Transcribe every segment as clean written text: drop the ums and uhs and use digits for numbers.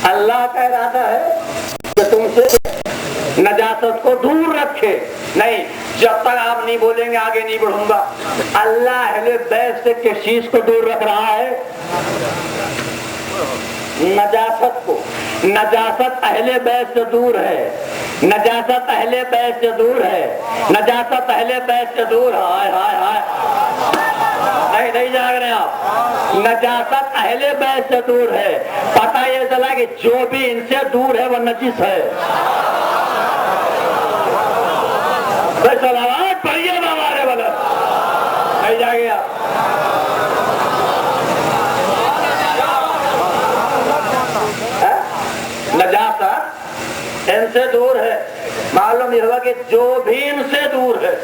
اللہ کا ارادہ ہے کہ تم سے نجاست کو دور رکھے. نہیں، جب تک آپ نہیں بولیں گے آگے نہیں بڑھوں گا. اللہ اہل بیت سے کس چیز کو دور رکھ رہا ہے؟ نجاست کو. نجاست اہل بیت سے دور ہے. نجاست اہل بیت سے دور ہے. نجاست اہل بیت سے دور ہے. ہائے ہائے ہائے، نہیں جاگ رہے آپ. نجاست اہل بیت سے دور ہے. پتہ یہ چلا کہ جو بھی ان سے دور ہے وہ نجس ہے. سلامات پڑھیے ہمارے والا. نہیں جاگے آپ. نجاست ان سے دور ہے. معلوم یہ ہوا کہ جو بھی ان سے دور ہے،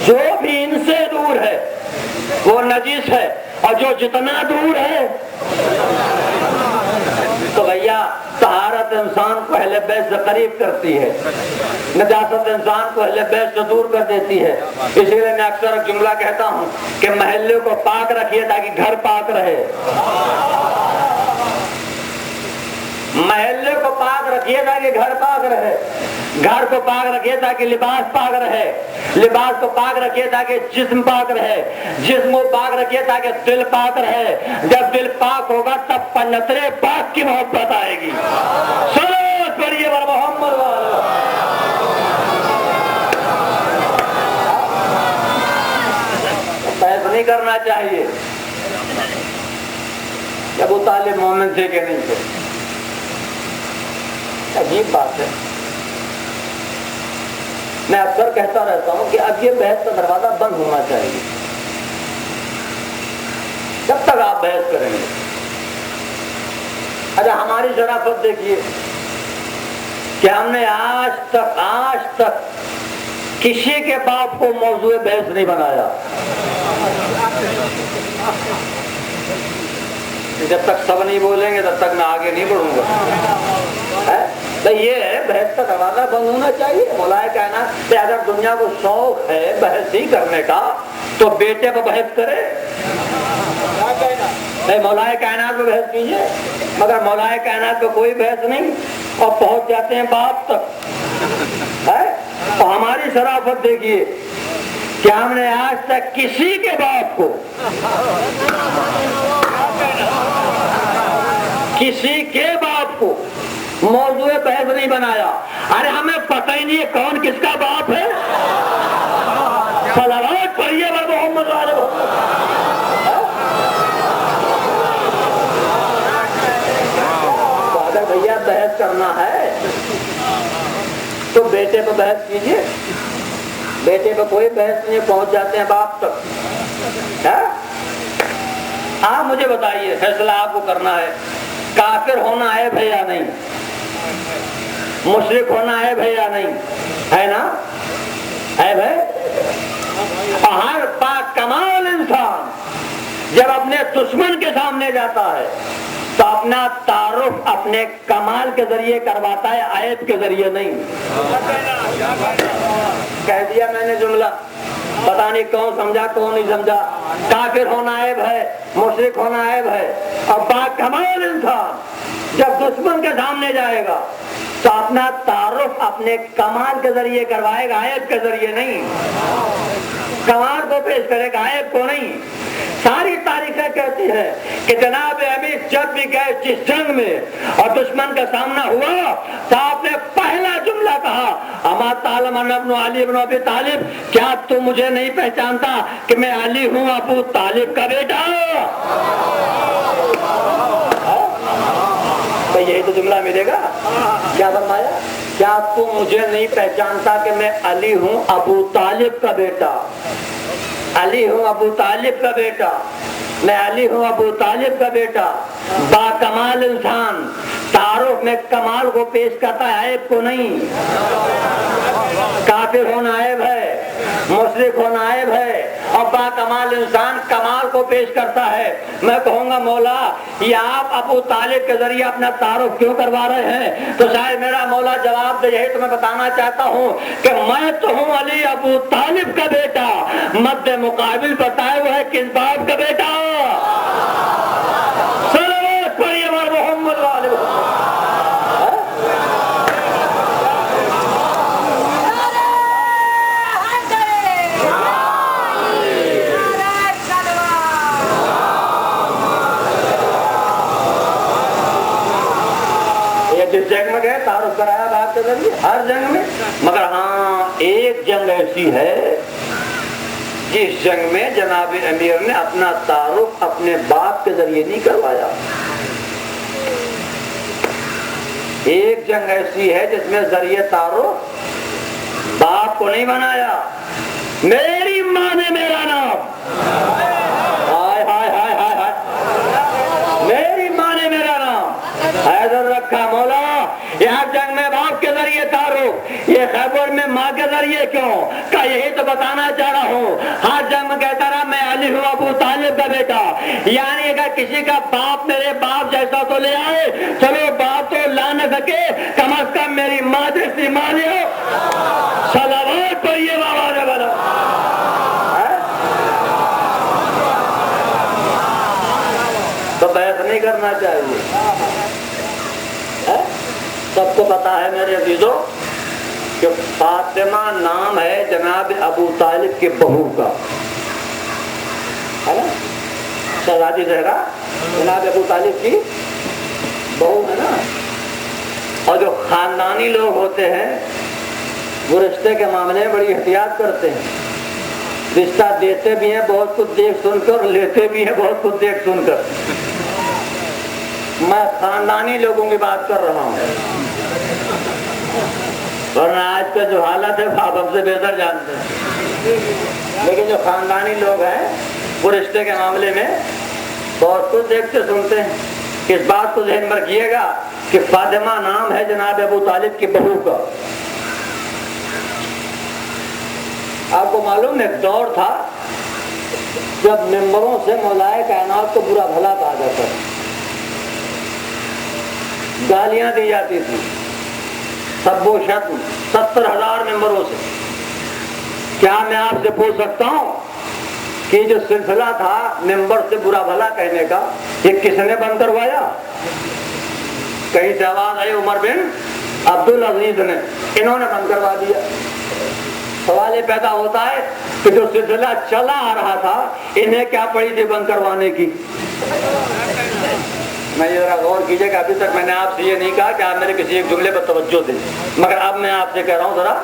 جو بھی ان سے دور ہے وہ نجس ہے. اور جو جتنا دور ہے تو بھیا طہارت انسان کو اہل بیت سے قریب کرتی ہے، نجاست انسان کو اہل بیت سے دور کر دیتی ہے. اسی لیے میں اکثر ایک جملہ کہتا ہوں کہ محلے کو پاک رکھیے تاکہ گھر پاک رہے. محلے کو پاک رکھیے تاکہ گھر پاک رہے. گھر کو پاک رکھیے تاکہ لباس پاک رہے. لباس کو پاک رکھیے تاکہ جسم پاک رہے. جسم کو پاک رکھیے تاکہ دل پاک رہے. جب دل پاک ہوگا تب پنجترے پاک کی محبت آئے گی. صلوات پڑھیے بر محمد والا. بحث نہیں کرنا چاہیے کہ ابو طالب مومن تھے کہ نہیں تھے. عجیب بات ہے. میں اکثر کہتا رہتا ہوں کہ اب یہ بحث کا دروازہ بند ہونا چاہیے. جب تک آپ بحث کریں گے. اچھا ہماری شرافت دیکھیے کہ ہم نے آج تک کسی کے باپ کو موضوع بحث نہیں بنایا. جب تک سب نہیں بولیں گے تب تک میں آگے نہیں بڑھوں گا. تو یہ ہے بحث کا دروازہ بند ہونا چاہیے. مولا کائنات کہ اگر دنیا کو شوق ہے بحث ہی کرنے کا تو بیٹے پہ بحث کرے. مولا کائنات پہ بحث کیجیے. مگر مولا کائنات پہ کوئی بحث نہیں اور پہنچ جاتے ہیں باپ تک. اور ہماری شرافت دیکھیے کہ ہم نے آج تک کسی کے باپ کو موضوع بحث نہیں بنایا. ارے ہمیں پتہ ہی نہیں ہے کون کس کا باپ ہے. صلوات پڑھیے بر محمد والے. تو اگر بھیا بحث کرنا ہے تو بیٹے پہ بحث کیجیے. بیٹے پہ کوئی بحث نہیں. پہنچ جاتے ہیں باپ تک. آپ مجھے بتائیے فیصلہ آپ کو کرنا ہے. کافر ہونا ہے بھیا نہیں؟ مشرک ہونا ہے بھیا نہیں؟ ہے نا؟ ہے بھائی. ہر پاک کمال انسان جب اپنے دشمن کے سامنے جاتا ہے تو اپنا تعارف اپنے کمال کے ذریعے کرواتا ہے، عیب کے ذریعے نہیں. کہہ دیا میں نے جملہ. پتہ نہیں کون سمجھا کون نہیں سمجھا. کافر ہونا عیب ہے، مشرک ہونا عیب ہے. اور پاک کمال انسان جب دشمن کے سامنے جائے گا تو اپنا تعارف اپنے کمال کے ذریعے کروائے گا، عیب کے ذریعے نہیں. کمال کو پیش کرے گا، عیب کو نہیں. ساری تاریخیں کہتی ہے کہ جناب امیر جب بھی گئے جس جنگ میں اور دشمن کا سامنا ہوا تو آپ نے پہلا جملہ کہا اما تعلم ان ابن علی ابن ابی طالب، کیا تو مجھے نہیں پہچانتا کہ میں علی ہوں ابو طالب کا بیٹا. تو یہی تو جملہ ملے گا. کیا فرمایا؟ کیا تو مجھے نہیں پہچانتا کہ میں علی ہوں ابو طالب کا بیٹا. علی ہوں ابو طالب کا بیٹا. میں علی ہوں ابو طالب کا بیٹا. با کمال انسان تعارف میں کمال کو پیش کرتا ہے، عیب کو نہیں. کافر ہونا عیب ہے، مشرک ہونا عیب ہے اور با کمال انسان کمال کو پیش کرتا ہے. میں کہوں گا مولا یہ آپ ابو طالب کے ذریعے اپنا تعارف کیوں کروا رہے ہیں؟ تو شاید میرا مولا جواب دے. یہی تو میں بتانا چاہتا ہوں کہ میں تو ہوں علی ابو طالب کا بیٹا. مد مقابل بتائے وہ ہے کس باپ کا بیٹا. تعارف کرایا باپ کے ذریعے ہر جنگ میں. مگر ہاں ایک جنگ ایسی ہے جس جنگ میں جناب امیر نے اپنا تعارف اپنے باپ کے ذریعے نہیں کروایا. ایک جنگ ایسی ہے جس میں ذریعے تعارف باپ کو نہیں بنایا. میری ماں نے میرا نام ہائے ہائے ہائے ہائے ہائے میری ماں نے میرا نام حیدر رکھا. مولا یہاں جنگ میں باپ کے ذریعے تعارف, یہ خیبر میں ماں کے ذریعے کیوں کا یہی تو بتانا چاہ رہا ہوں. ہر جنگ میں کہتا رہا میں علی ہوں ابو طالب کا بیٹا, یعنی اگر کسی کا باپ میرے باپ جیسا تو لے آئے, چلو باپ تو لا نہ سکے, کم از کم میری ماں جیسی ماں لے ہو. صلوات پڑھیے بابا نے بنا. تو بحث نہیں کرنا چاہیے. سب کو پتا ہے میرے عزیزوں کہ فاطمہ نام ہے جناب ابو طالب کے بہو کا, ہے نا. شہزادی زہرا جناب ابو طالب کی بہو ہے نا. اور جو خاندانی لوگ ہوتے ہیں وہ رشتے کے معاملے میں بڑی احتیاط کرتے ہیں. رشتہ دیتے بھی ہیں بہت کچھ دیکھ سن کر, لیتے بھی ہیں بہت کچھ دیکھ سن کر. میں خاندانی لوگوں کی بات کر رہا ہوں, ورنہ آج کا جو حالت ہے آپ ہم سے بہتر جانتے ہیں. لیکن جو خاندانی لوگ ہیں وہ رشتے کے معاملے میں بہت کچھ دیکھتے سنتے ہیں. اس بات کو ذہن میں رکھیے گا کہ فاطمہ نام ہے جناب ابو طالب کی بہو کا. آپ کو معلوم ایک دور تھا جب ممبروں سے مولائے کائنات کو برا بھلا کہا جاتا تھا, گالیاں دی جاتی تھی سب و شتم 70,000 ممبروں سے. کیا میں آپ سے پوچھ سکتا ہوں کہ جو سلسلہ تھا ممبر سے برا بھلا کہنے کا, یہ کس نے بند کروایا؟ کہیں سے آواز آئی عمر بن عبدالعزیز نے, انہوں نے بند کروا دیا. سوال یہ پیدا ہوتا ہے کہ جو سلسلہ چلا آ رہا تھا انہیں کیا پڑی تھی بند کروانے کی؟ میں یہ ذرا غور کیجیے کہ ابھی تک میں نے آپ سے یہ نہیں کہا کہ آپ میرے کسی ایک جملے پر توجہ دیں, مگر اب میں آپ سے کہہ رہا ہوں ذرا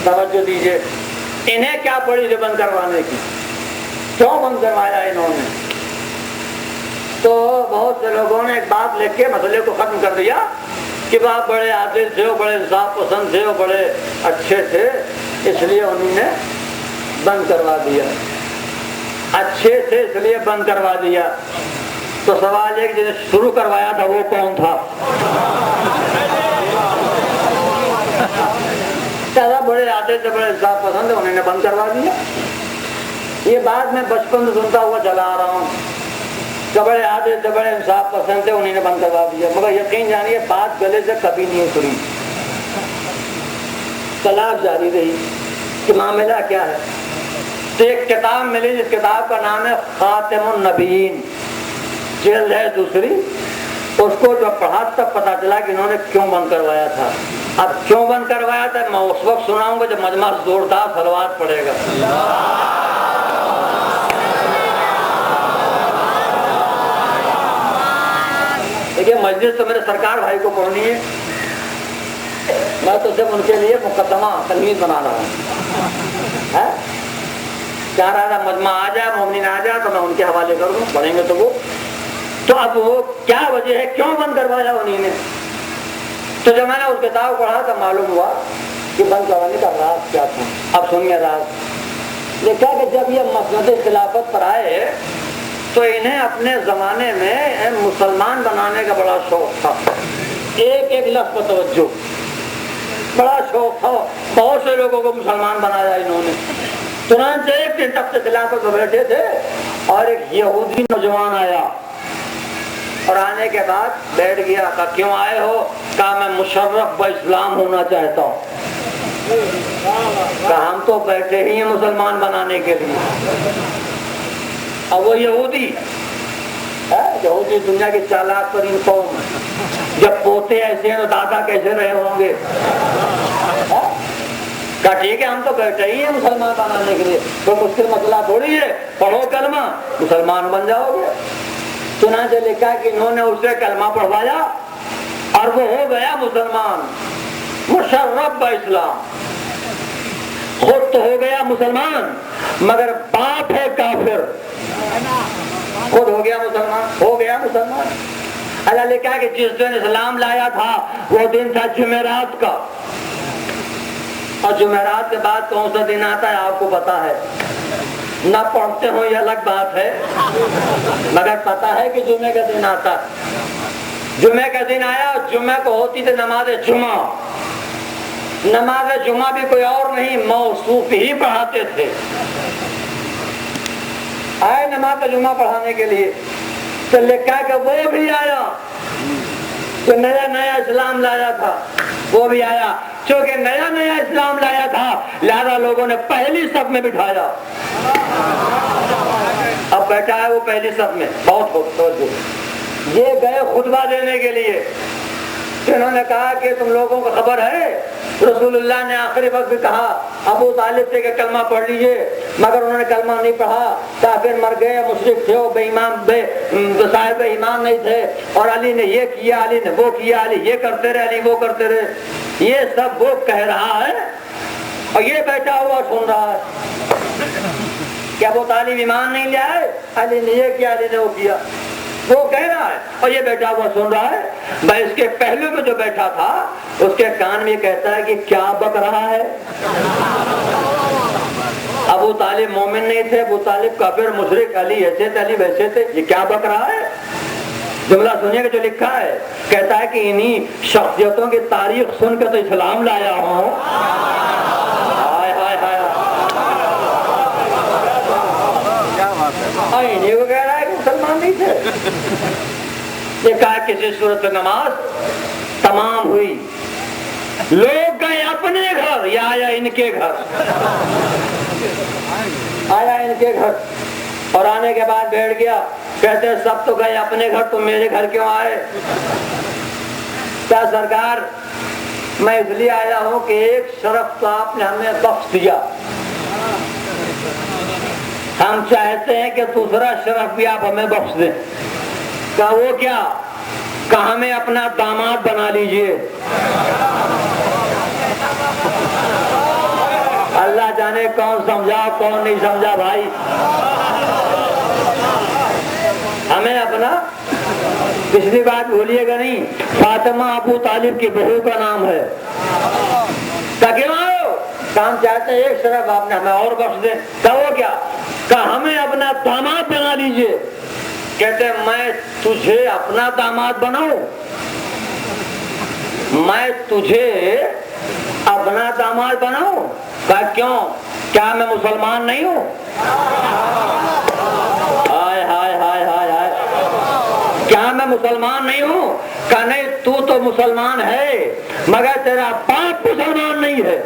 توجہ دیجیے. انہیں کیا پڑی تھی بند کروانے کی؟ کیوں بند کروایا انہوں نے؟ تو بہت سے لوگوں نے ایک بات لکھ کے مسئلے کو ختم کر دیا کہ آپ بڑے عادل تھے, وہ بڑے انصاف پسند تھے, وہ بڑے اچھے تھے, اس لیے انہوں نے بند کروا دیا. اچھے تھے اس لیے بند کروا دیا. تو سوال ہے کہ جنہیں شروع کروایا تھا وہ کون تھا؟ بڑے عادل تھے, بڑے انصاف پسند تھے, انہوں نے بند کروا دیا. یہ بات میں بچپن سے سنتا ہوا چلا آ رہا ہوں کہ بڑے عادل تھے, بڑے انصاف پسند تھے, انہوں نے بند کروا دیا. مگر یقین جانیے بات گلے سے کبھی نہیں اتری, طلاق جاری رہی. کہ معاملہ کیا ہے؟ تو ایک کتاب ملی جس کتاب کا نام ہے خاتم النبیین, جلد ہے دوسری. اس کو جو پڑھا تب پتا چلا کہ انہوں نے کیوں بند کروایا تھا. اب کیوں بند کروایا تھا میں اس وقت سناؤں گا جب مجمع زوردار صلوات پڑھے گا. دیکھیے مجلس تو میرے سرکار بھائی کو پڑھنی ہے, میں تو جب ان کے لیے مقدمہ تلمیذ بنا رہا ہوں. چاہ رہا تھا مجمع آ جائے, مومنین آ جائے تو میں ان کے حوالے کر دوں, پڑھیں گے تو وہ. تو اب وہ کیا وجہ ہے, کیوں بند کروایا انہوں نے؟ تو جب میں نے اس کتاب پڑھا تو معلوم ہوا کہ بند کروانے کا راز کیا تھا. اب سنیے راز. دیکھا کہ جب یہ مسند خلافت پر آئے تو انہیں اپنے زمانے میں مسلمان بنانے کا بڑا شوق تھا. ایک ایک لفظ پر توجہ, بڑا شوق تھا. بہت سے لوگوں کو مسلمان بنایا انہوں نے. ترنت ایک دن تب سے خلافت میں بیٹھے تھے اور ایک یہودی نوجوان آیا, اور آنے کے بعد بیٹھ گیا. کہا کیوں آئے ہو؟ کہا میں مشرف با اسلام ہونا چاہتا ہوں. کہا ہم تو بیٹھے ہی ہیں مسلمان بنانے کے لیے. اور وہ یہودی دنیا کے چالاک ترین قوم, جب پوتے ایسے ہیں تو دادا کیسے رہے ہوں گے. کہا ٹھیک ہے ہم تو بیٹھے ہی ہیں مسلمان بنانے کے لیے, کوئی مشکل مسئلہ تھوڑی ہے, پڑھو کلمہ مسلمان بن جاؤ گے. چنانچہ لکھا کہ انہوں نے اسے کلمہ پڑھوایا اور وہ ہو گیا مسلمان مشرف اسلام، خود تو ہو گیا مسلمان مگر باپ ہے کافر، خود ہو گیا مسلمان. اللہ نے کہا کہ جس دن اسلام لایا تھا وہ دن تھا جمعرات کا، اور جمعرات کے بعد کون سا دن آتا ہے آپ کو پتا ہے، نہ پڑھتے ہو یہ الگ بات ہے، مگر پتا ہے کہ جمعے کا دن آتا ہے. جمعے کا دن آیا اور جمعے کو ہوتی تھی نماز جمعہ. نماز جمعہ بھی کوئی اور نہیں موصوف ہی پڑھاتے تھے. آئے نماز جمعہ پڑھانے کے لیے تو لکھا کہ وہ بھی آیا جو نیا اسلام لایا تھا، وہ بھی آیا. چونکہ نیا اسلام لایا تھا لہذا لوگوں نے پہلی صف میں بٹھایا. اب بیٹھا ہے وہ پہلی صف میں. بہت خوبصورت. یہ گئے خطبہ دینے کے لیے. انہوں نے کہا کہ تم لوگوں کو خبر ہے رسول اللہ نے آخری وقت بھی کہا ابو طالب سے کہ کلمہ پڑھ لیجئے، مگر انہوں نے کلمہ نہیں پڑھا، کافر مر گئے، مشرک تھے، بے ایمان صاحب ایمان نہیں تھے، اور علی نے یہ کیا، علی نے وہ کیا، علی یہ کرتے رہے، علی وہ کرتے رہے. یہ سب وہ کہہ رہا ہے اور یہ بیٹھا ہوا سن رہا ہے. کیا ابو طالب ایمان نہیں لے آئے؟ علی نے یہ کیا، علی نے وہ کیا. وہ کہہ رہا ہے اور یہ بیٹھا ہوا سن رہا ہے. بھائی اس کے پہلو میں جو بیٹھا تھا اس کے کان میں کہتا ہے کہ کیا بک رہا ہے. ابو طالب مومن نہیں تھے، ابو طالب کافر مشرک، علی ایسے تھے، علی ویسے تھے، یہ کیا بک رہا ہے. جملہ سنیے کہ جو لکھا ہے، کہتا ہے کہ انہی شخصیتوں کی تاریخ سن کر تو اسلام لایا ہوں. انہیں کو کہہ رہا ہے کہ مسلمان نہیں تھے. یہ کہا کسی صورت نماز تمام ہوئی، لوگ گئے اپنے گھر یا آیا ان کے گھر، آیا ان کے گھر، اور آنے کے بعد بیٹھ گیا. کہتے ہیں سب تو گئے اپنے گھر، تم میرے گھر کیوں آئے؟ کیا سرکار میں اس لیے آیا ہوں کہ ایک شرف تو آپ نے ہمیں بخش دیا، ہم چاہتے ہیں کہ دوسرا شرف بھی آپ ہمیں بخش دیں. کہا وہ کیا؟ کہا ہمیں اپنا داماد بنا لیجئے. اللہ جانے کون سمجھا کون نہیں سمجھا. بھائی ہمیں اپنا، پچھلی بات بھولیے گا نہیں، فاطمہ ابو طالب کی بہو کا نام ہے. کام چاہتے ہیں ایک شرف آپ نے ہمیں اور بخش دیں. کہا وہ کیا؟ کہا ہمیں اپنا داماد بنا لیجئے. کہتے ہیں میں تجھے اپنا داماد بناؤں؟ میں تجھے اپنا داماد بناؤں؟ کہا کیوں؟ کیا میں مسلمان نہیں ہوں؟ ہائے ہائے ہائے ہائے ہائے، کیا میں مسلمان نہیں ہوں؟ کہا نہیں، تو مسلمان ہے مگر تیرا باپ مسلمان نہیں ہے.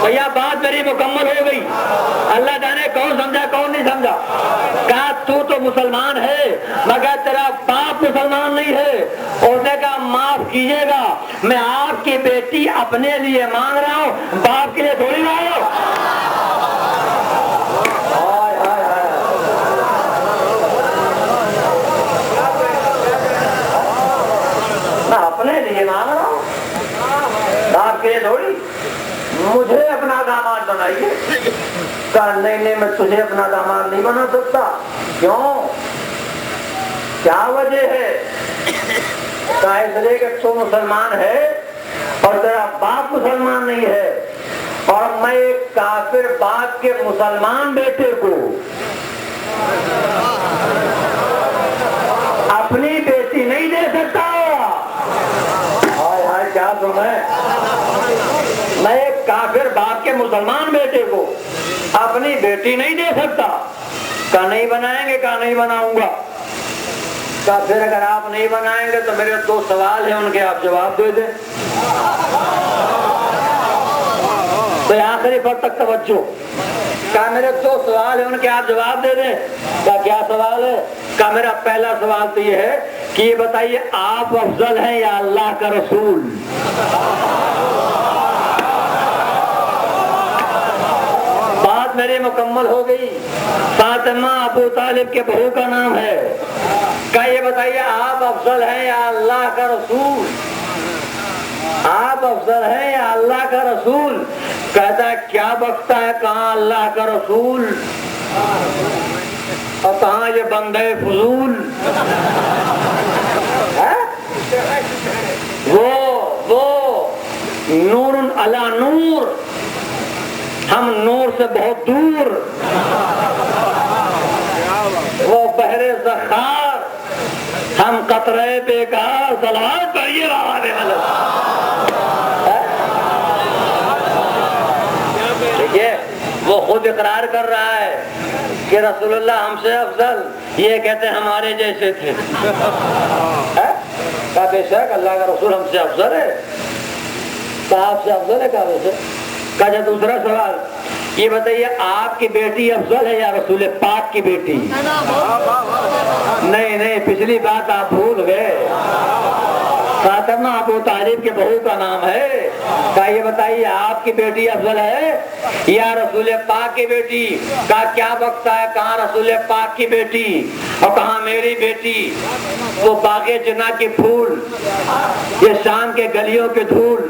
بھیا بات میری مکمل ہو گئی. اللہ جانے کون سمجھا کون نہیں سمجھا. کہا تو مسلمان ہے مگر تیرا باپ مسلمان نہیں ہے. اس نے کہا معاف کیجیے گا، میں آپ کی بیٹی اپنے لیے مانگ رہا ہوں، باپ کے لیے تھوڑی نہ ہو. میں اپنے لیے مانگ رہا ہوں، باپ کے لیے تھوڑی. مجھے اپنا داماد بنائیے. کہا نہیں، میں تجھے اپنا داماد نہیں بنا سکتا. کیوں؟ کیا وجہ ہے؟ کہا اس لیے کہ تو مسلمان ہے اور تیرا باپ مسلمان نہیں ہے، اور میں ایک کافر باپ کے مسلمان بیٹے کو اپنی بیٹی نہیں دے سکتا. کیا میں ایک کافر باپ کے مسلمان بیٹے کو اپنی بیٹی نہیں دے سکتا. کہا نہیں بنائیں گے. کہا نہیں بناؤں گا. کہا پھر اگر آپ نہیں بنائیں گے تو میرے 2 سوال ہیں، ان کے آپ جواب دے دیں. تو آخری پر تک توجہ. کہا میرے 2 سوال ہیں، ان کے آپ جواب دے دیں. کہا کیا سوال ہے؟ کہا میرا پہلا سوال تو یہ ہے کہ یہ بتائیے آپ افضل ہیں یا اللہ کا رسول؟ بات بات میری مکمل ہو گئی. فاطمہ ابو طالب کے بہو کا نام ہے. کیا یہ بتائیے آپ افضل ہیں یا اللہ کا رسول؟ آپ افضل ہیں یا اللہ کا رسول؟ کہتا ہے کیا بکتا ہے، کہاں اللہ کا رسول اور کہاں یہ بندے فضول. وہ نور علی نور، ہم نور سے بہت دور. وہ بحر زخار، ہم قطرے بیکار. صلوات پڑھیے آنے والے. دیکھیے وہ خود اقرار کر رہا ہے کہ رسول اللہ ہم سے افضل، یہ کہتے ہمارے جیسے تھے. کہا بے شک اللہ کا رسول ہم سے افضل ہے. کہا آپ سے افضل ہے؟ کہا ویسے. کہا دوسرا سوال یہ بتائیے آپ کی بیٹی افضل ہے یا رسول پاک کی بیٹی؟ نہیں پچھلی بات آپ بھول گئے. فاطمہ ابو طالب کے بہو کا نام ہے. کہا یہ بتائیے آپ کی بیٹی افضل ہے یا رسول پاک کی بیٹی؟ کہا کیا بکتا ہے، کہاں رسول پاک کی بیٹی اور کہاں میری بیٹی. وہ باغ جنا کے پھول، یہ شام کے گلیوں کے دھول.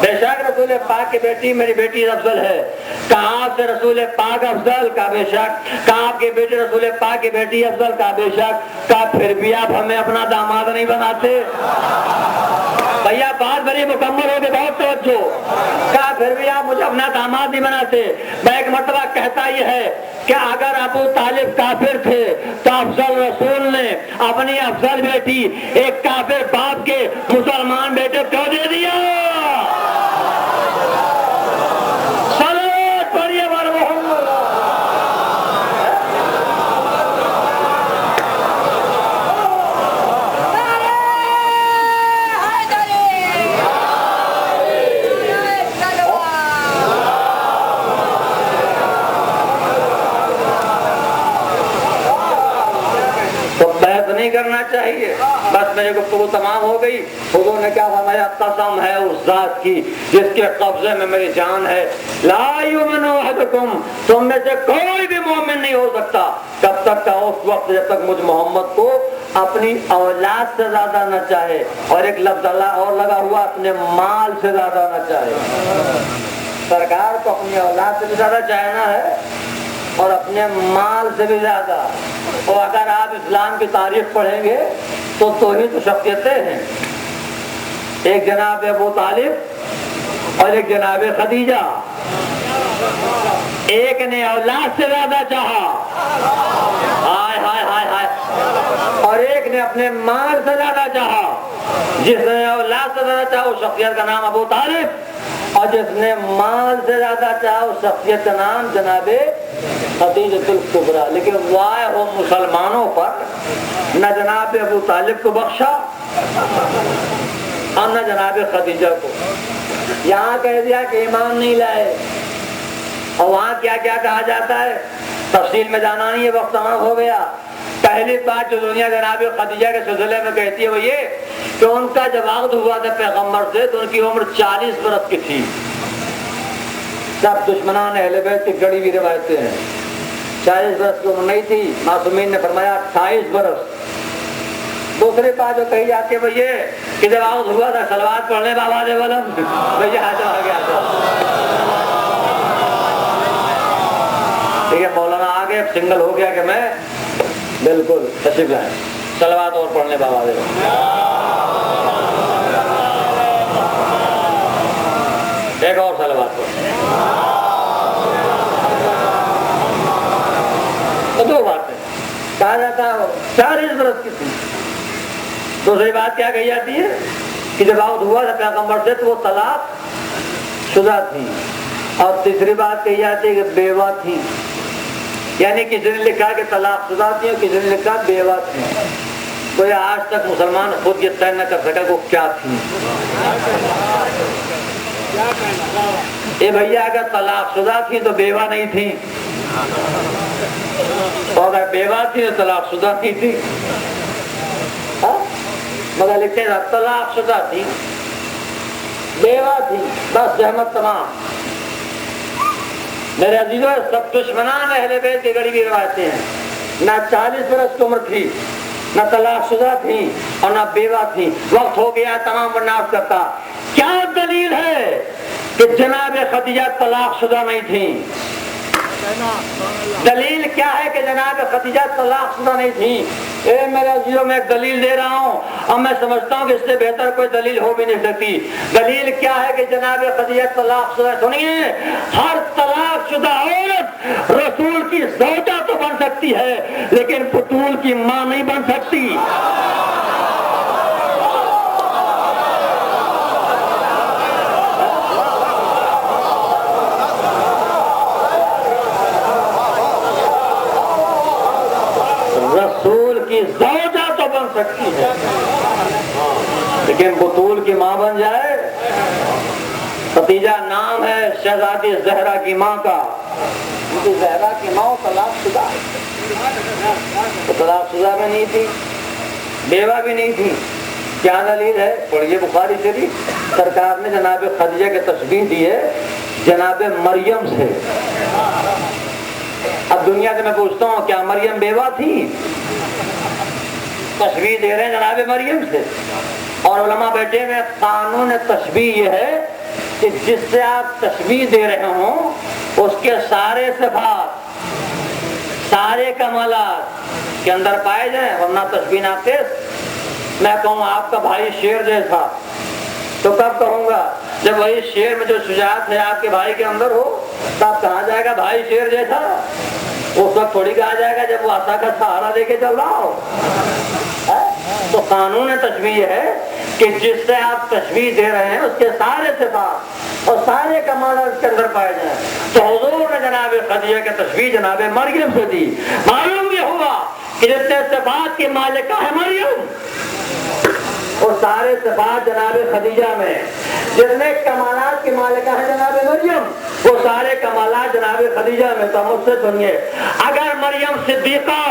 بے شک رسول پاک کی بیٹی میری بیٹی افضل ہے. کہاں سے رسول پاک افضل؟ کہا بے شک. کہاں آپ کی بیٹی رسول پاک کی بیٹی افضل؟ کہا بے شک. کہا پھر بھی آپ ہمیں اپنا داماد نہیں بناتے؟ بھیا بات بڑی مکمل ہو گئی، بہت توجہ. کہا پھر بھی آپ مجھے اپنا داماد نہیں بناتے. میں ایک مرتبہ کہتا یہ ہے کہ اگر ابو طالب کافر تھے تو افضل رسول نے اپنی افضل بیٹی ایک کافر باپ کے مسلمان بیٹے کیوں دے دیا؟ صلوات پڑھیے بار محمد. کرنا چاہیے. بس میرے گفتگو تمام ہو گئی. حضور نے کیا فرمایا؟ قسم ہے اس ذات کی جس کے قبضے میں میری جان ہے، لا یؤمن احدکم، تم میں سے کوئی بھی مومن نہیں ہو سکتا کب تک کا اس وقت جب تک مجھ محمد کو اپنی اولاد سے زیادہ نہ چاہے. اور ایک لفظ اللہ اور لگا ہوا، اپنے مال سے زیادہ نہ چاہے. سرکار کو اپنی اولاد سے بھی زیادہ چاہنا ہے اور اپنے مال سے بھی زیادہ. اور اگر آپ اسلام کی تاریخ پڑھیں گے تو ہی تو شخصیتیں ہیں. ایک جناب ابو طالب اور ایک جناب خدیجہ. ایک نے اولاد سے زیادہ چاہا، ہائے ہائے ہائے ہائے، اور ایک نے اپنے مال سے زیادہ چاہا. جس نے اولاد سے زیادہ چاہا اس شخصیت کا نام ابو طالب، اور جس نے مال سے زیادہ چاہا اس شخصیت کا نام جناب خدیجۃ الکبریٰ. لیکن وائے ہو مسلمانوں پر، نہ جناب ابو طالب کو بخشا اور نہ جناب خدیجہ کو. یہاں کہہ دیا کہ ایمان نہیں لائے، اور وہاں کیا کیا کہا جاتا ہے تفصیل میں جانا نہیں ہے، وقت تمام ہو گیا. پہلی بات جو دنیا جناب خدیجہ کے سلسلے میں کہتی ہے وہ یہ کہ ان کا جب عقد ہوا تھا پیغمبر سے تو ان کی عمر 40 برس کی تھی. سب دشمنان اہل بیت کی گڑی ہوئی روایتیں ہیں. 40 برس کی عمر نہیں تھی. معصومین نے فرمایا 28 برس. دوسری بات جو کہی جاتی ہے وہ یہ کہ جب عقد ہوا تھا صلوات پڑھنے بابا دے ولم بھیا حاضر آ گیا تھا. ٹھیک ہے مولانا آگے سنگل ہو گیا کہ میں بالکل تشریف لائیں. صلوات اور پڑھنے بابا دے ایک اور صلوات پڑھ. تو دو باتیں کہا جاتا ہے 40 برس کی تھی. دوسری بات کیا کہی جاتی ہے کہ جب عقد ہوا تھا پیغمبر سے تو وہ طلاق شدہ تھی. اور تیسری بات کہی جاتی ہے کہ بیوہ تھی. یعنی کسی نے لکھا کہ طلاق شدہ تھی اور کسی نے لکھا بیوہ تھی. کوئی آج تک مسلمان خود یہ طے نہ کر سکا وہ کیا تھی. اے بھیا اگر طلاق شدہ تھی تو بیوہ نہیں تھی، اور اگر بیوہ تھی تو طلاق شدہ نہیں تھی. مگر لکھتے ہیں طلاق شدہ تھی، بیوہ تھی، بس زحمت تمام. میرے عزیزوں سب دشمنان اہل بیت کی غریبی روایتیں ہیں. نہ 40 برس کی عمر تھی، نہ طلاق شدہ تھی اور نہ بیوہ تھی. وقت ہو گیا تمام ورناف کرتا. کیا دلیل ہے کہ جناب خدیجہ طلاق شدہ نہیں تھی؟ دلیل کیا ہے کہ جناب خدیجہ طلاق شدہ نہیں تھی؟ اے میرے عزیزوں میں ایک دلیل دے رہا ہوں اور میں سمجھتا ہوں کہ اس سے بہتر کوئی دلیل ہو بھی نہیں سکتی. دلیل کیا ہے کہ جناب خدیجہ طلاق شدہ؟ سنیے، ہر طلاق شدہ عورت رسول کی زوجہ تو بن سکتی ہے لیکن بطول کی ماں نہیں بن سکتی. رسول کی زوجہ تو بن سکتی ہے لیکن بطول کی ماں بن جائے. خدیجہ نام ہے شہزادی زہرا کی ماں کا. زہرا کی ماں طلاق شدہ، طلاق شدہ میں نہیں تھی، بیوہ بھی نہیں تھی. کیا دلیل ہے؟ پڑھیے بخاری شریف. سرکار نے جناب خدیجہ کی تشبیہ دی ہے جناب مریم سے. اب دنیا سے میں پوچھتا ہوں کیا مریم بیوہ تھی؟ تشبیہ دے رہے ہیں جناب مریم سے. اور علماء بیٹھے میں قانون تشبیہ یہ ہے کہ جس سے آپ تشبیہ دے رہے ہوں اس کے سارے صفات، سارے کمالات کے اندر پائے جائیں، ورنہ تشبیہ ناقص. میں کہوں آپ کا بھائی شیر جیسا تو کب کہوں گا؟ جب وہی شیر میں جو شجاعت ہے آپ کے بھائی کے اندر ہو تب کہا جائے گا بھائی شیر جیسا. اس وقت تھوڑی کہا جائے گا جب وہ عصا کا سہارا دے کے چل رہا ہو. تو قانون تشبیہ ہے کہ جس سے آپ تشبیہ دے رہے ہیں اس کے سارے صفات اور سارے کمالات اس کے اندر پائے جائیں. تو حضور نے جناب خدیجہ کی تشبیہ جناب مریم سے دی. معلوم یہ ہوا کہ جتنے صفات کی مالکہ ہے مریم، اور سارے صفات جناب خدیجہ میں. جتنے کمالات کی مالکہ ہے جناب مریم، وہ سارے کمالات جناب خدیجہ میں. تو مجھ سے سنیے، اگر مریم صدیقہ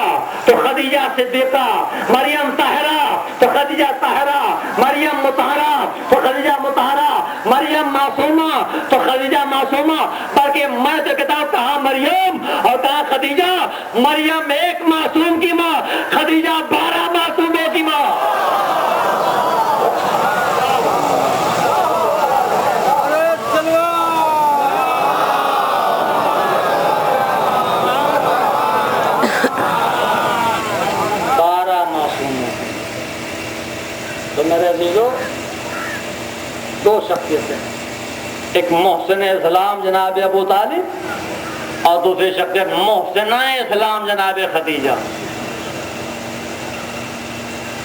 تو خدیجہ صدیقہ، مریم طاہرہ تو خدیجہ طاہرہ، مریم مطہرہ تو خدیجہ مطہرہ، مریم معصومہ تو خدیجہ معصومہ. بلکہ میں تو کتاب کہا مریم اور کہا خدیجہ. مریم ایک معصوم کی ماں، خدیجہ 12 معصوموں کی ماں. تو میرے عزیزو دو شخصیتیں، ایک محسن اسلام جناب ابو طالب اور دوسری شخصیت محسنہ اسلام جناب خدیجہ.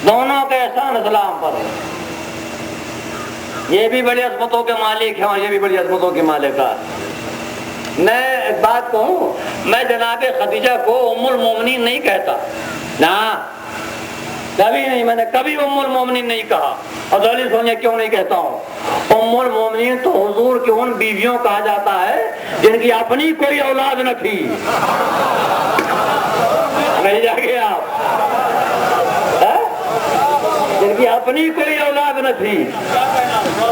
دونوں کا احسان اسلام پر ہے. یہ بھی بڑی عظمتوں کے مالک ہیں اور یہ بھی بڑی عظمتوں کی مالکہ. میں ایک بات کہوں، میں جناب خدیجہ کو ام المومنین نہیں کہتا، نہ کبھی نہیں. میں نے کبھی ام المومنین نہیں کہا. اور دلیل سنیے کیوں نہیں کہتا ہوں. ام المومنین تو حضور کی ان بیویوں کہا جاتا ہے جن کی اپنی کوئی اولاد نہ تھی. نہیں جاگے آپ؟ جن کی اپنی کوئی اولاد نہ تھی.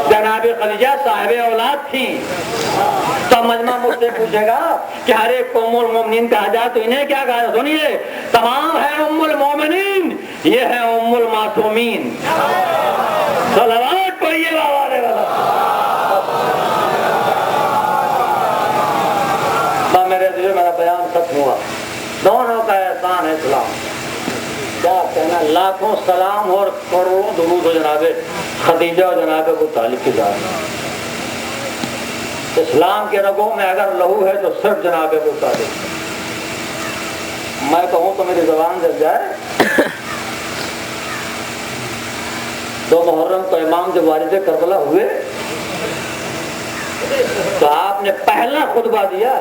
جناب خدیجہ صاحب اولاد تھی. تو مجمع مجھ سے پوچھے گا کہ ہر ایک کو ام المومنین کہا جائے تو انہیں کیا کہا؟ سنیے، تمام ہے ام المومنین، یہ ہے ام المعصومین. صلوات پڑھیے بابارے والا. میرے دل میرا بیان ختم ہوا. دونوں کا احسان ہے اسلام. کیا کہنا، لاکھوں سلام اور کروڑوں درود ہو جناب خدیجہ اور جناب ابو طالب کی ذات. اسلام کے رگوں میں اگر لہو ہے تو صرف جناب ابو طالب. میں کہوں تو میری زبان جل جائے. 2 محرم کو امام جب وارث کربلا ہوئے تو آپ نے پہلا خطبہ دیا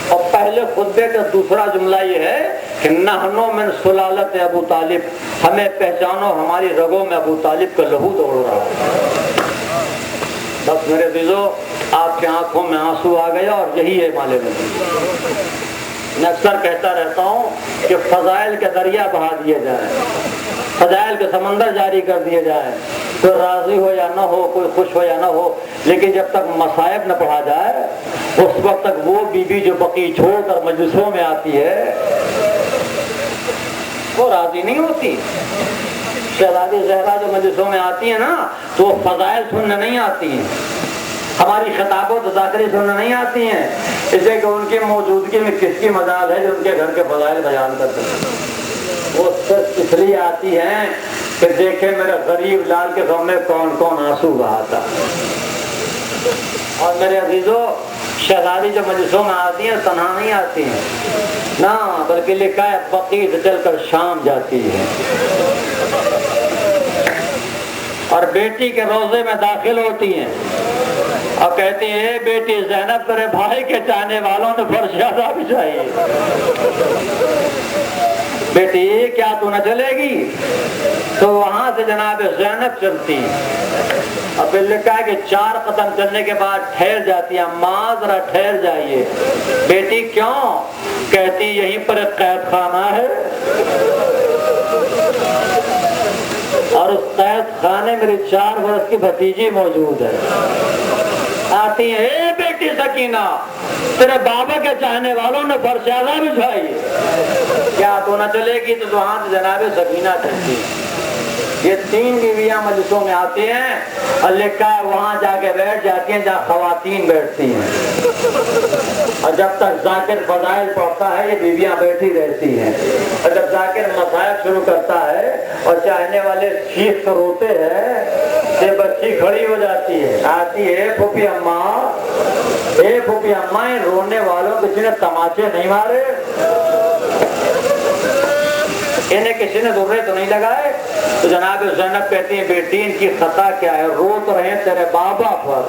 اور پہلے خطبے کا دوسرا جملہ یہ ہے کہ نحنو من سلالت ابو طالب، ہمیں پہچانو، ہماری رگوں میں ابو طالب کا لہو دوڑ رہا ہے. بس میرے عزیزو، آپ کے آنکھوں میں آنسو آ گیا اور یہی ہے مالے میں. میں اکثر کہتا رہتا ہوں کہ فضائل کے دریا بہا دیے جائیں، فضائل کے سمندر جاری کر دیے جائیں. کوئی راضی ہو یا نہ ہو، کوئی خوش ہو یا نہ ہو، لیکن جب تک مصائب نہ پڑھا جائے اس وقت تک وہ بیوی جو بقی چھوڑ کر مجلسوں میں آتی ہے وہ راضی نہیں ہوتی۔ شہزادی زہرا جو مجلسوں میں آتی ہیں نا تو وہ فضائل سننے نہیں آتی ہیں، ہماری خطاب و تذاکریں سننے نہیں آتی ہیں، اس لیے کہ ان کی موجودگی میں کس کی مجال ہے جو ان کے گھر کے فضائل بیان کرتے ہیں۔ وہ صرف اس لیے آتی ہیں کہ دیکھے میرے غریب لال کے سامنے کون کون آنسو بہاتا۔ اور میرے عزیزوں، شہزادی جو مجلسوں میں آتی ہیں تنہا نہیں آتی ہیں نہ، بلکہ لکھا ہے بقیع سے چل کر شام جاتی ہے اور بیٹی کے روضے میں داخل ہوتی ہیں اور کہتی ہیں اے بیٹی زینب، تیرے بھائی کے چاہنے والوں نے فرشادہ بچھائی ہے، بیٹی کیا تو نہ چلے گی؟ تو وہاں سے جناب زینب چلتی، اور پھر لکھا ہے کہ 4 قدم چلنے کے بعد ٹھہر جاتی ہے، اماں ذرا ٹھہر جائیے۔ بیٹی کیوں؟ کہتی یہیں پر ایک قید خانہ ہے اور اس قید خانے میری 4 برس کی بھتیجی موجود ہے۔ آتی ہے اے بیٹی سکینہ، تیرے بابا کے چاہنے والوں نے فرشادہ بچھائی، کیا تو نہ چلے گی؟ تو وہاں سے جناب سکینہ چلتی۔ یہ 3 بیویاں مجلسوں میں آتی ہیں اور لکھا ہے وہاں جا کے بیٹھ جاتی ہیں جہاں خواتین بیٹھتی ہیں، اور جب تک ذاکر فضائل پڑھتا ہے یہ بیویاں بیٹھی رہتی ہیں، اور جب ذاکر مصائب شروع کرتا ہے اور چاہنے والے چیخ کر روتے ہیں کہ بچی کھڑی ہو جاتی ہے، آتی ہے پھوپھی اماں، اے پھوپھی اماں، رونے والوں کسی نے تماچے نہیں مارے؟ انہیں کسی نے درے تو نہیں لگائے؟ تو جناب زینب کہتی ہیں بیٹی ان کی خطا کیا ہے، رو تو رہے تیرے بابا پر۔